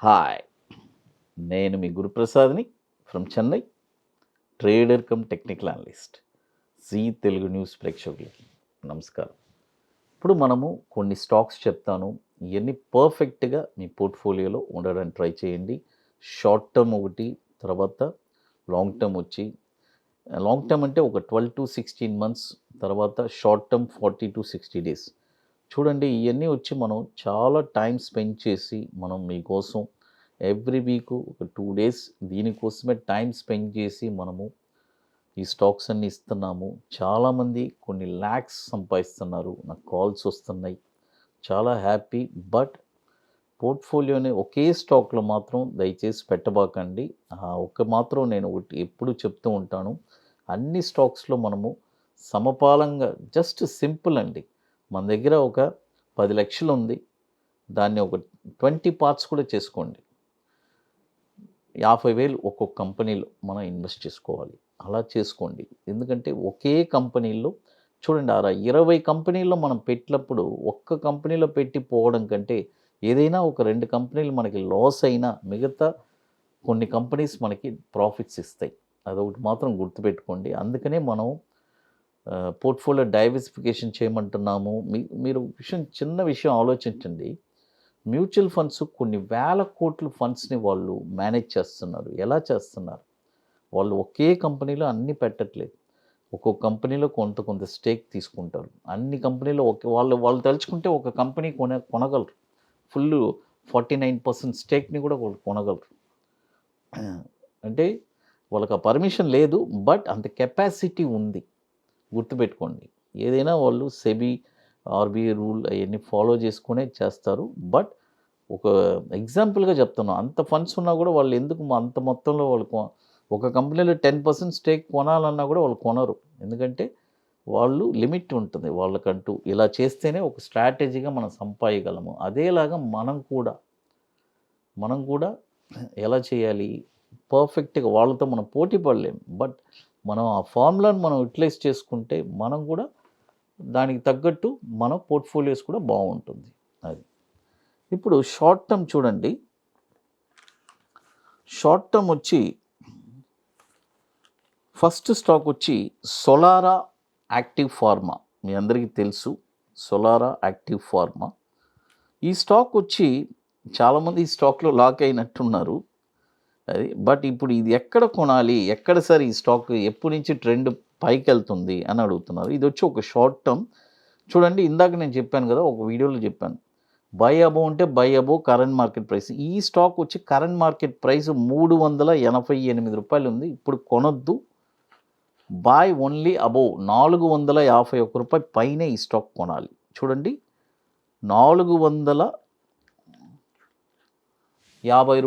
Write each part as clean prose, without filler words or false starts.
Hi, నేను మీ గురుప్రసాద్ని from Chennai, trader cum technical analyst. Zee Telugu news ప్రేక్షకులకి నమస్కారం. ఇప్పుడు మనము కొన్ని స్టాక్స్ చెప్తాను, ఇవన్నీ పర్ఫెక్ట్గా మీ పోర్ట్ఫోలియోలో ఉండడానికి ట్రై చేయండి. షార్ట్ టర్మ్ ఒకటి, తర్వాత లాంగ్ టర్మ్ వచ్చి, లాంగ్ టర్మ్ అంటే ఒక 12 to 16 months, తర్వాత షార్ట్ టర్మ్ 40 to 60 days. చూడండి, ఇవన్నీ వచ్చి మనం చాలా టైం స్పెండ్ చేసి మనం మీకోసం ఎవ్రీ వీక్ ఒక 2 days దీనికోసమే టైం స్పెండ్ చేసి మనము ఈ స్టాక్స్ అన్ని ఇస్తున్నాము. చాలామంది కొన్ని ల్యాక్స్ సంపాదిస్తున్నారు, నాకు కాల్స్ వస్తున్నాయి, చాలా హ్యాపీ. బట్ పోర్ట్ఫోలియోని ఒకే స్టాక్లో మాత్రం దయచేసి పెట్టబాకండి. ఒక్క మాత్రం నేను ఒకటి ఎప్పుడు చెప్తూ ఉంటాను, అన్ని స్టాక్స్లో మనము సమపాలంగా జస్ట్ సింపుల్ అండి. మన దగ్గర ఒక 10 లక్షలు ఉంది, దాన్ని ఒక 20 parts కూడా చేసుకోండి. 50,000 ఒక్కొక్క కంపెనీలో మనం ఇన్వెస్ట్ చేసుకోవాలి. అలా చేసుకోండి. ఎందుకంటే ఒకే కంపెనీలో చూడండి, 20 కంపెనీల్లో మనం పెట్టినప్పుడు ఒక్క కంపెనీలో పెట్టి పోవడం కంటే ఏదైనా ఒక 2 కంపెనీలు మనకి లాస్ అయినా మిగతా కొన్ని కంపెనీస్ మనకి ప్రాఫిట్స్ ఇస్తాయి. అదొకటి మాత్రం గుర్తుపెట్టుకోండి. అందుకనే మనం పోర్ట్ఫోలియో డైవర్సిఫికేషన్ చేయమంటున్నాము. మీరు చిన్న విషయం ఆలోచించండి. మ్యూచువల్ ఫండ్స్ కొన్ని వేల కోట్ల ఫండ్స్ని వాళ్ళు మేనేజ్ చేస్తున్నారు. ఎలా చేస్తున్నారు? వాళ్ళు ఒకే కంపెనీలో అన్నీ పెట్టట్లేదు. ఒక్కొక్క కంపెనీలో కొంత స్టేక్ తీసుకుంటారు. అన్ని కంపెనీలో వాళ్ళు తలుచుకుంటే ఒక కంపెనీ కొనగలరు. ఫుల్ 49% స్టేక్ని కూడా వాళ్ళు కొనగలరు. అంటే వాళ్ళకి ఆ పర్మిషన్ లేదు, బట్ అంత కెపాసిటీ ఉంది. గుర్తుపెట్టుకోండి, ఏదైనా వాళ్ళు సెబీ, ఆర్బీఐ రూల్ అవన్నీ ఫాలో చేసుకునే చేస్తారు. బట్ ఒక ఎగ్జాంపుల్గా చెప్తున్నాను, అంత ఫండ్స్ ఉన్నా కూడా వాళ్ళు ఎందుకు అంత మొత్తంలో వాళ్ళు ఒక కంపెనీలో 10% స్టేక్ కొనాలన్నా కూడా వాళ్ళు కొనరు. ఎందుకంటే వాళ్ళు లిమిట్ ఉంటుంది వాళ్ళకంటూ. ఇలా చేస్తేనే ఒక స్ట్రాటజీగా మనం సంపాదించగలము. అదేలాగా మనం కూడా ఎలా చేయాలి? పర్ఫెక్ట్గా వాళ్ళతో మనం పోటీ పడలేము, బట్ మనం ఆ ఫార్ములాను మనం యూటిలైజ్ చేసుకుంటే మనం కూడా దానికి తగ్గట్టు మన పోర్ట్ఫోలియోస్ కూడా బాగుంటుంది. అది ఇప్పుడు షార్ట్ టర్మ్ చూడండి. షార్ట్ టర్మ్ వచ్చి ఫస్ట్ స్టాక్ వచ్చి సోలారా యాక్టివ్ ఫార్మా. మీ అందరికీ తెలుసు సోలారా యాక్టివ్ ఫార్మా. ఈ స్టాక్ వచ్చి చాలామంది ఈ స్టాక్లో లాక్ అయినట్టున్నారు. అది బట్ ఇప్పుడు ఇది ఎక్కడ కొనాలి, ఎక్కడ సార్ ఈ స్టాక్ ఎప్పటి నుంచి ట్రెండ్ పైకి వెళ్తుంది అని అడుగుతున్నారు. ఇది వచ్చి ఒక షార్ట్ టర్మ్. చూడండి, ఇందాక నేను చెప్పాను కదా, ఒక వీడియోలో చెప్పాను, బై అబోవ్ అంటే by above current market price. ఈ స్టాక్ వచ్చి కరెంట్ మార్కెట్ ప్రైస్ 388 రూపాయలు ఉంది. ఇప్పుడు కొనొద్దు, బాయ్ ఓన్లీ అబోవ్ 451 రూపాయలు పైన ఈ స్టాక్ కొనాలి. చూడండి, 450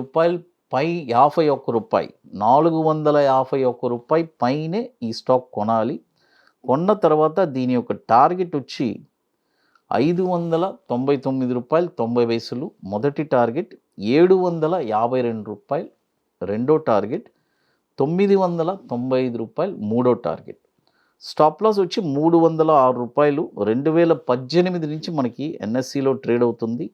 రూపాయలు పై 51 రూపాయి, 451 రూపాయి పైనే ఈ స్టాక్ కొనాలి. కొన్న తర్వాత దీని యొక్క టార్గెట్ వచ్చి 599 రూపాయలు 90 పైసలు మొదటి టార్గెట్, 752 రూపాయలు రెండో టార్గెట్, 995 రూపాయలు మూడో టార్గెట్. స్టాప్ లాస్ వచ్చి 306 రూపాయలు. 2018 నుంచి మనకి ఎన్ఎస్సిలో ట్రేడ్ అవుతుంది.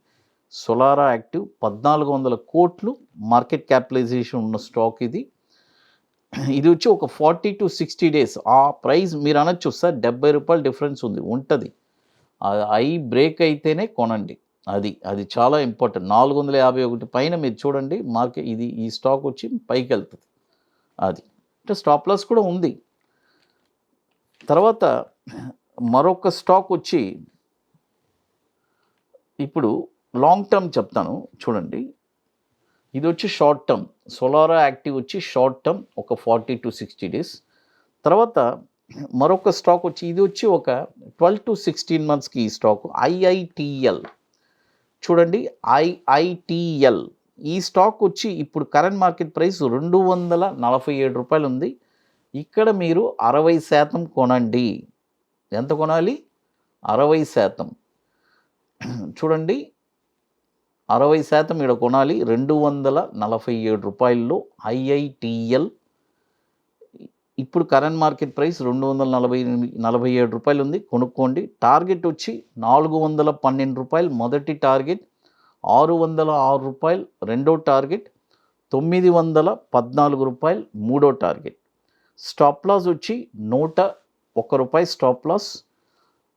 సోలారా యాక్టివ్ 1400 కోట్లు మార్కెట్ క్యాపిటలైజేషన్ ఉన్న స్టాక్ ఇది. ఇది వచ్చి ఒక 40 to 60 days ఆ ప్రైస్ మీరు అనొచ్చు, సార్ 70 రూపాయలు డిఫరెన్స్ ఉంటుంది. ఐ బ్రేక్ అయితేనే కొనండి. అది చాలా ఇంపార్టెంట్. 451 పైన మీరు చూడండి మార్కెట్, ఈ స్టాక్ వచ్చి పైకి వెళ్తుంది. అది అంటే స్టాప్ లాస్ కూడా ఉంది. తర్వాత మరొక స్టాక్ వచ్చి ఇప్పుడు లాంగ్ టర్మ్ చెప్తాను. చూడండి, ఇది వచ్చి షార్ట్ టర్మ్. సోలారా యాక్టివ్ వచ్చి షార్ట్ టర్మ్ ఒక 40 to 60 days. తర్వాత మరొక స్టాక్ వచ్చి ఇది వచ్చి ఒక 12 to 16 monthsకి ఈ స్టాక్ ఐఐటిఎల్. చూడండి, ఐఐటిఎల్ ఈ స్టాక్ వచ్చి ఇప్పుడు కరెంట్ మార్కెట్ ప్రైస్ 247 రూపాయలు ఉంది. ఇక్కడ మీరు 60% కొనండి. ఎంత కొనాలి? 60%. చూడండి, 60% ఇక్కడ కొనాలి. 247 రూపాయల్లో ఐఐటిఎల్. ఇప్పుడు కరెంట్ మార్కెట్ ప్రైస్ 247 రూపాయలు ఉంది, కొనుక్కోండి. టార్గెట్ వచ్చి 412 రూపాయలు మొదటి టార్గెట్, 606 రెండో టార్గెట్, 914 మూడో టార్గెట్. స్టాప్ లాస్ వచ్చి ₹101 స్టాప్ లాస్.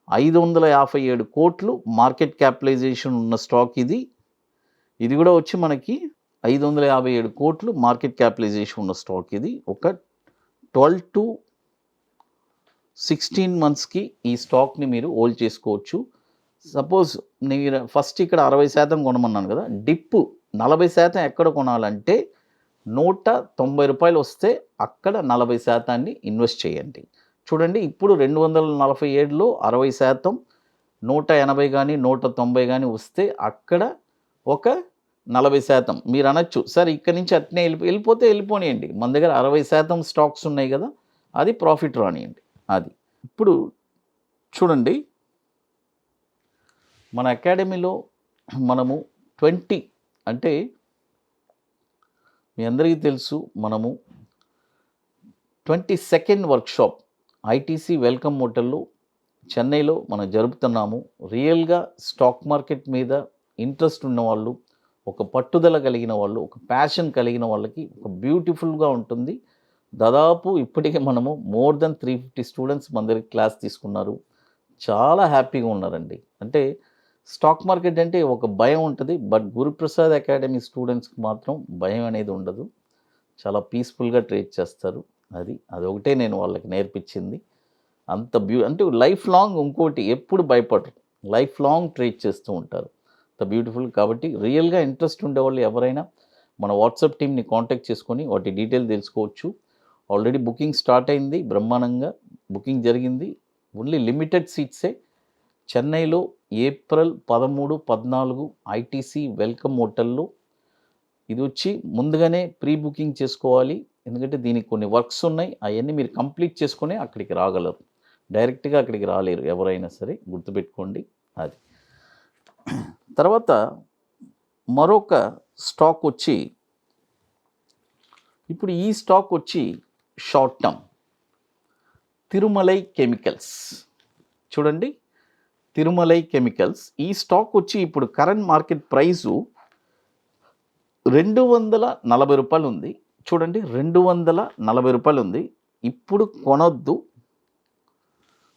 557 కోట్లు మార్కెట్ క్యాపిటలైజేషన్ ఉన్న స్టాక్ ఇది. ఇది కూడా వచ్చి మనకి 557 కోట్లు మార్కెట్ క్యాపిటలైజేషన్ ఉన్న స్టాక్ ఇది. ఒక 12 to 16 మంత్స్కి ఈ స్టాక్ని మీరు హోల్డ్ చేసుకోవచ్చు. సపోజ్ నేను ఫస్ట్ ఇక్కడ 60% కొనమన్నాను కదా, డిప్ 40% ఎక్కడ కొనాలంటే ₹190 వస్తే అక్కడ 40% ఇన్వెస్ట్ చేయండి. చూడండి, ఇప్పుడు 247లో 60%, 180 కానీ 190 కానీ వస్తే అక్కడ ఒక 40%. మీరు అనొచ్చు, సార్ ఇక్కడ నుంచి అట్నే వెళ్ళిపోతే వెళ్ళిపోనియండి, మన దగ్గర 60% స్టాక్స్ ఉన్నాయి కదా, అది ప్రాఫిట్ రానియండి. అది ఇప్పుడు చూడండి, మన అకాడమీలో మనము 20 అంటే మీ అందరికీ తెలుసు, మనము 22nd వర్క్షాప్ ఐటీసీ వెల్కమ్ హోటల్లో చెన్నైలో మనం జరుపుతున్నాము. రియల్గా స్టాక్ మార్కెట్ మీద ఇంట్రెస్ట్ ఉన్నవాళ్ళు, ఒక పట్టుదల కలిగిన వాళ్ళు, ఒక ప్యాషన్ కలిగిన వాళ్ళకి ఒక బ్యూటిఫుల్గా ఉంటుంది. దాదాపు ఇప్పటికే మనము మోర్ దెన్ 350 స్టూడెంట్స్ మన దగ్గర క్లాస్ తీసుకున్నారు. చాలా హ్యాపీగా ఉన్నారండి. అంటే స్టాక్ మార్కెట్ అంటే ఒక భయం ఉంటుంది, బట్ గురుప్రసాద్ అకాడమీ స్టూడెంట్స్కి మాత్రం భయం అనేది ఉండదు. చాలా పీస్ఫుల్గా ట్రేడ్ చేస్తారు. అదొకటే నేను వాళ్ళకి నేర్పించింది. అంత అంటే లైఫ్ లాంగ్ ఇంకోటి ఎప్పుడు భయపడరు, లైఫ్ లాంగ్ ట్రేడ్ చేస్తూ ఉంటారు. అంత బ్యూటిఫుల్. కాబట్టి రియల్గా ఇంట్రెస్ట్ ఉండేవాళ్ళు ఎవరైనా మన వాట్సాప్ టీమ్ని కాంటాక్ట్ చేసుకొని వాటి డీటెయిల్ తెలుసుకోవచ్చు. ఆల్రెడీ బుకింగ్ స్టార్ట్ అయింది, బ్రహ్మాండంగా బుకింగ్ జరిగింది. ఓన్లీ లిమిటెడ్ సీట్సే. చెన్నైలో ఏప్రిల్ 13, 14 ఐటీసీ వెల్కమ్ హోటల్లో. ఇది వచ్చి ముందుగానే ప్రీ బుకింగ్ చేసుకోవాలి, ఎందుకంటే దీనికి కొన్ని వర్క్స్ ఉన్నాయి. అవన్నీ మీరు కంప్లీట్ చేసుకొని అక్కడికి రాగలరు. డైరెక్ట్గా అక్కడికి రాలేరు ఎవరైనా సరే, గుర్తుపెట్టుకోండి. అది తర్వాత మరొక స్టాక్ వచ్చి, ఇప్పుడు ఈ స్టాక్ వచ్చి షార్ట్ టర్మ్, తిరుమలై కెమికల్స్. చూడండి, తిరుమలై కెమికల్స్. ఈ స్టాక్ వచ్చి ఇప్పుడు కరెంట్ మార్కెట్ ప్రైసు ₹240 ఉంది. చూడండి, ₹240 ఉంది. ఇప్పుడు కొనొద్దు,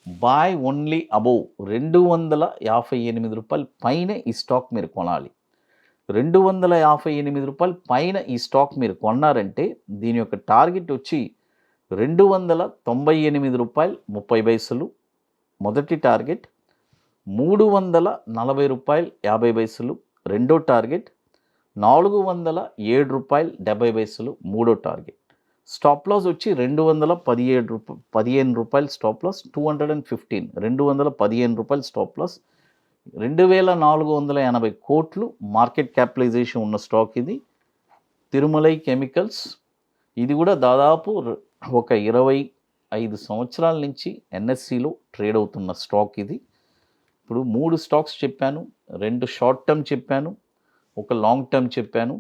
బాయ్ ఓన్లీ అబోవ్ ₹258 పైన ఈ స్టాక్ మీరు కొనాలి. ₹258 పైన ఈ స్టాక్ మీరు కొన్నారంటే దీని యొక్క టార్గెట్ వచ్చి ₹298.30 మొదటి టార్గెట్, ₹340.50 రెండో టార్గెట్, ₹407.70 మూడో టార్గెట్. స్టాప్ లాస్ వచ్చి ₹215 స్టాప్ లాస్, 215 ₹215 స్టాప్ లాస్. 2480 కోట్లు మార్కెట్ క్యాపిటలైజేషన్ ఉన్న స్టాక్ ఇది, తిరుమలై కెమికల్స్. ఇది కూడా దాదాపు ఒక 25 సంవత్సరాల నుంచి ఎన్ఎస్సిలో ట్రేడ్ అవుతున్న స్టాక్ ఇది. ఇప్పుడు 3 స్టాక్స్ చెప్పాను, 2 షార్ట్ టర్మ్ చెప్పాను, ఒక లాంగ్ టర్మ్ చెప్పాను.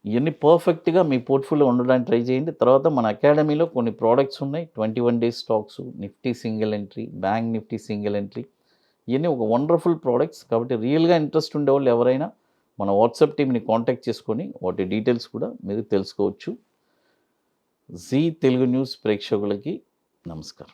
ఇవన్నీ పర్ఫెక్ట్గా మీ పోర్ట్ఫోలియో ఉండడానికి ట్రై చేయండి. తర్వాత మన అకాడమీలో కొన్ని ప్రోడక్ట్స్ ఉన్నాయి, 21 days stocks, Nifty single entry, bank Nifty single entry. ఇవన్నీ ఒక వండర్ఫుల్ ప్రోడక్ట్స్. కాబట్టి రియల్గా ఇంట్రెస్ట్ ఉండేవాళ్ళు ఎవరైనా మన వాట్సాప్ టీమ్ని కాంటాక్ట్ చేసుకొని వాటి డీటెయిల్స్ కూడా మీరు తెలుసుకోవచ్చు. జీ తెలుగు న్యూస్ ప్రేక్షకులకి నమస్కారం.